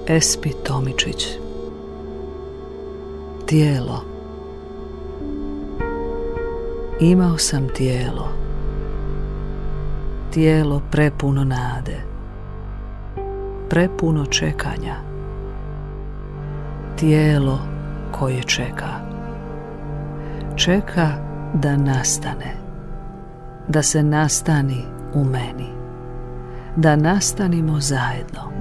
Espi Tomičić. Tijelo. Imao sam tijelo. Tijelo prepuno nade. Prepuno čekanja. Tijelo koje čeka. Čeka da nastane. Da se nastani u meni. Da nastanimo zajedno.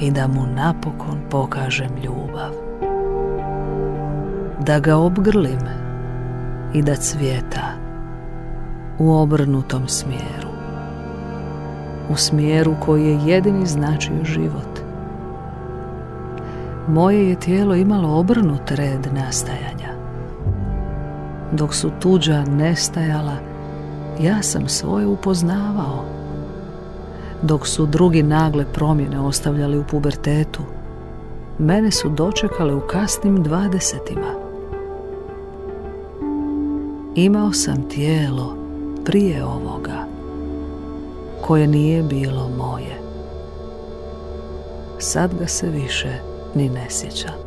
I da mu napokon pokažem ljubav. Da ga obgrlim i da cvjeta u obrnutom smjeru. U smjeru koji je jedini značio život. Moje je tijelo imalo obrnut red nastajanja. Dok su tuđa nestajala, ja sam svoje upoznavao. Dok su drugi nagle promjene ostavljali u pubertetu, mene su dočekale u kasnim 20-ima. Imao sam tijelo prije ovoga, koje nije bilo moje. Sad ga se više ni ne sjećam.